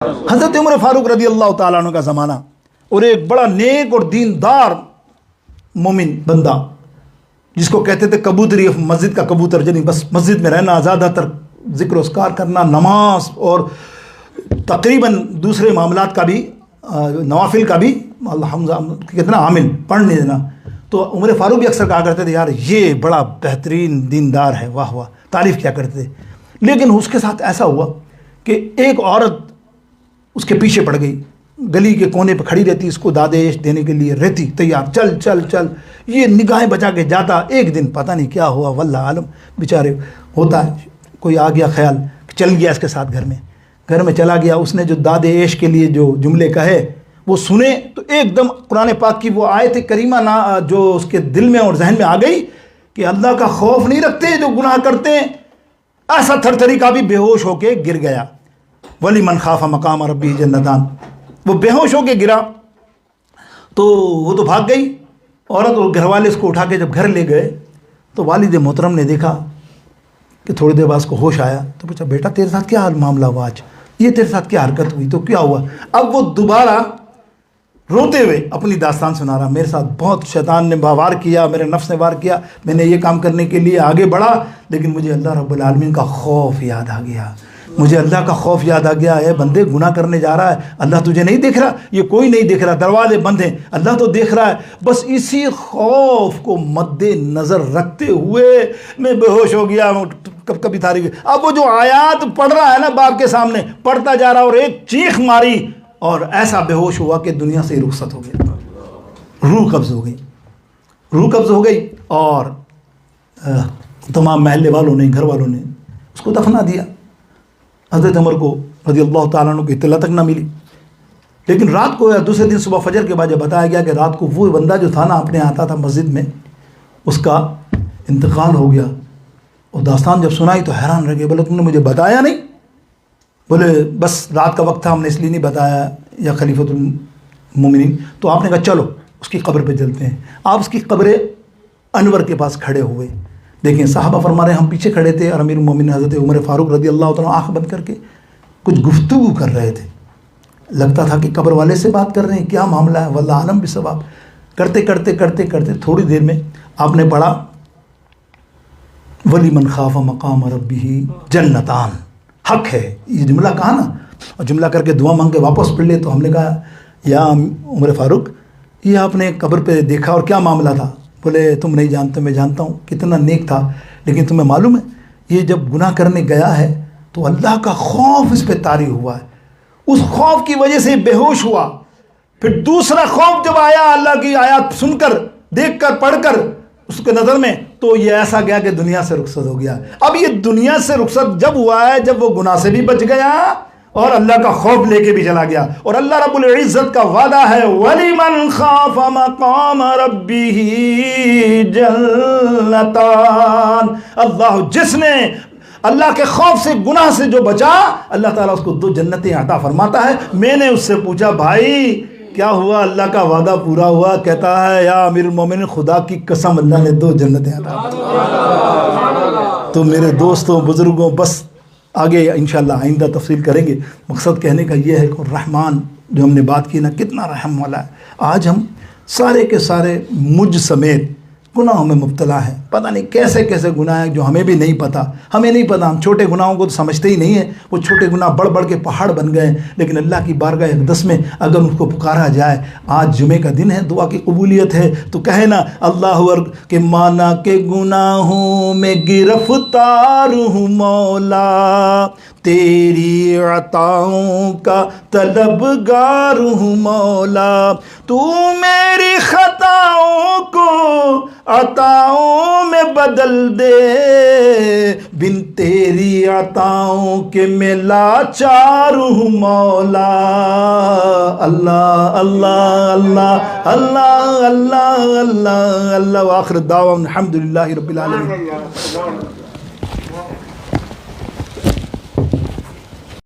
حضرت عمر فاروق رضی اللہ تعالیٰ عنہ کا زمانہ، اور ایک بڑا نیک اور دیندار مومن بندہ جس کو کہتے تھے کبوتری مسجد کا کبوتر، یعنی بس مسجد میں رہنا، زیادہ تر ذکر و اذکار کرنا، نماز اور تقریباً دوسرے معاملات کا بھی، نوافل کا بھی کتنا عامل، پڑھ نہیں دینا۔ تو عمر فاروق بھی اکثر کہا کرتے تھے یار یہ بڑا بہترین دیندار ہے، واہ واہ، تعریف کیا کرتے تھے۔ لیکن اس کے ساتھ ایسا ہوا کہ ایک عورت اس کے پیچھے پڑ گئی، گلی کے کونے پہ کھڑی رہتی، اس کو دادیش دینے کے لیے رہتی تیار، چل چل چل، یہ نگاہیں بچا کے جاتا۔ ایک دن پتہ نہیں کیا ہوا، واللہ عالم، بیچارے ہوتا ہے کوئی آ گیا خیال، چل گیا اس کے ساتھ گھر میں چلا گیا۔ اس نے جو دادیش کے لیے جو جملے کہے وہ سنے تو ایک دم قرآن پاک کی وہ آیت کریمہ جو اس کے دل میں اور ذہن میں آ گئی کہ اللہ کا خوف نہیں رکھتے جو گناہ کرتے ہیں، ایسا تھر تھری کا بھی بے ہوش ہو کے گر گیا۔ وَلِمَنْ خَافَ مَقَامَ رَبِّهِ جَنَّتَانِ، وہ بے ہوش ہو کے گرا تو وہ تو بھاگ گئی عورت، اور گھر والے اس کو اٹھا کے جب گھر لے گئے تو والد محترم نے دیکھا کہ تھوڑی دیر بعد اس کو ہوش آیا تو پوچھا بیٹا تیرے ساتھ کیا معاملہ ہوا آج، یہ تیرے ساتھ کیا حرکت ہوئی، تو کیا ہوا؟ اب وہ دوبارہ روتے ہوئے اپنی داستان سنا رہا، میرے ساتھ بہت شیطان نے وار کیا، میرے نفس نے وار کیا، میں نے یہ کام کرنے کے لیے آگے بڑھا، لیکن مجھے اللہ رب العالمین کا خوف یاد آ گیا، مجھے اللہ کا خوف یاد آ گیا۔ اے بندے گناہ کرنے جا رہا ہے، اللہ تجھے نہیں دیکھ رہا؟ یہ کوئی نہیں دیکھ رہا، دروازے بند ہیں، اللہ تو دیکھ رہا ہے۔ بس اسی خوف کو مد نظر رکھتے ہوئے میں بے ہوش ہو گیا، کبھی تاریخ۔ اب وہ جو آیات پڑھ رہا ہے نا باپ کے سامنے، پڑھتا جا رہا اور ایک چیخ ماری اور ایسا بے ہوش ہوا کہ دنیا سے رخصت ہو گیا، روح قبض ہو گئی اور تمام محلے والوں نے، گھر والوں نے اس کو دفنا دیا۔ حضرت عمر کو رضی اللہ تعالیٰ عنہ کی اطلاع تک نہ ملی، لیکن رات کو یا دوسرے دن صبح فجر کے بعد جب بتایا گیا کہ رات کو وہ بندہ جو تھا نا اپنے آتا تھا مسجد میں، اس کا انتقال ہو گیا۔ اور داستان جب سنائی تو حیران رہ گئے، بولے تم نے مجھے بتایا نہیں؟ بولے بس رات کا وقت تھا، ہم نے اس لیے نہیں بتایا یا خلیفۃ المومنین۔ تو آپ نے کہا چلو اس کی قبر پہ چلتے ہیں۔ آپ اس کی قبر انور کے پاس کھڑے ہوئے، دیکھیں صحابہ فرما رہے ہیں ہم پیچھے کھڑے تھے اور امیر المومنین حضرت عمر فاروق رضی اللہ تعالیٰ آنکھ بند کر کے کچھ گفتگو کر رہے تھے، لگتا تھا کہ قبر والے سے بات کر رہے ہیں، کیا معاملہ ہے، واللہ عالم بثواب۔ کرتے کرتے کرتے کرتے تھوڑی دیر میں آپ نے پڑھا وَلِمَنْ خَافَ مَقَامَ رَبِّهِ جَنَّتَانِ، حق ہے یہ جملہ کہا نا، اور جملہ کر کے دعا مانگ کے واپس پڑھ لے۔ تو ہم نے کہا یا عمر فاروق یہ آپ نے قبر پہ دیکھا اور کیا معاملہ تھا؟ بولے تم نہیں جانتے، میں جانتا ہوں کتنا نیک تھا، لیکن تمہیں معلوم ہے یہ جب گناہ کرنے گیا ہے تو اللہ کا خوف اس پہ طاری ہوا ہے، اس خوف کی وجہ سے بے ہوش ہوا۔ پھر دوسرا خوف جب آیا اللہ کی آیات سن کر، دیکھ کر، پڑھ کر اس کے نظر میں، تو یہ ایسا گیا کہ دنیا سے رخصت ہو گیا۔ اب یہ دنیا سے رخصت جب ہوا ہے جب وہ گناہ سے بھی بچ گیا اور اللہ کا خوف لے کے بھی چلا گیا، اور اللہ رب العزت کا وعدہ ہے وَلِمَنْ خَافَ مَقَامَ رَبِّهِ جَنَّتَانِ، اللہ جس نے اللہ کے خوف سے، گناہ سے جو بچا، اللہ تعالیٰ اس کو 2 جنتیں عطا فرماتا ہے۔ میں نے اس سے پوچھا بھائی کیا ہوا، اللہ کا وعدہ پورا ہوا؟ کہتا ہے یا امیر المومنین خدا کی قسم اللہ نے 2 جنتیں عطا فرمائی۔ تو میرے دوستوں، بزرگوں، بس آگے انشاءاللہ آئندہ تفصیل کریں گے۔ مقصد کہنے کا یہ ہے کہ رحمان جو ہم نے بات کی نا کتنا رحم والا ہے۔ آج ہم سارے کے سارے مجھ سمیت گناہوں میں مبتلا ہیں، پتہ نہیں کیسے کیسے گناہ ہیں جو ہمیں بھی نہیں پتہ، ہمیں نہیں پتہ، ہم چھوٹے گناہوں کو تو سمجھتے ہی نہیں ہیں، وہ چھوٹے گناہ بڑھ بڑھ کے پہاڑ بن گئے ہیں۔ لیکن اللہ کی بارگاہ اقدس میں اگر ان کو پکارا جائے، آج جمعے کا دن ہے، دعا کی قبولیت ہے، تو کہے نا اللہ کے مانا کے گناہوں میں گرفتار ہوں مولا، تیری عطاؤں کا طلبگار ہوں مولا، تو میری خطاؤں کو عطاؤں میں بدل دے، بن تیری عطاؤں کے میں لاچار ہوں مولا۔ اللہ اللہ اللہ اللہ اللہ اللہ اللہ، وآخر دعوانا الحمدللہ رب العالمین۔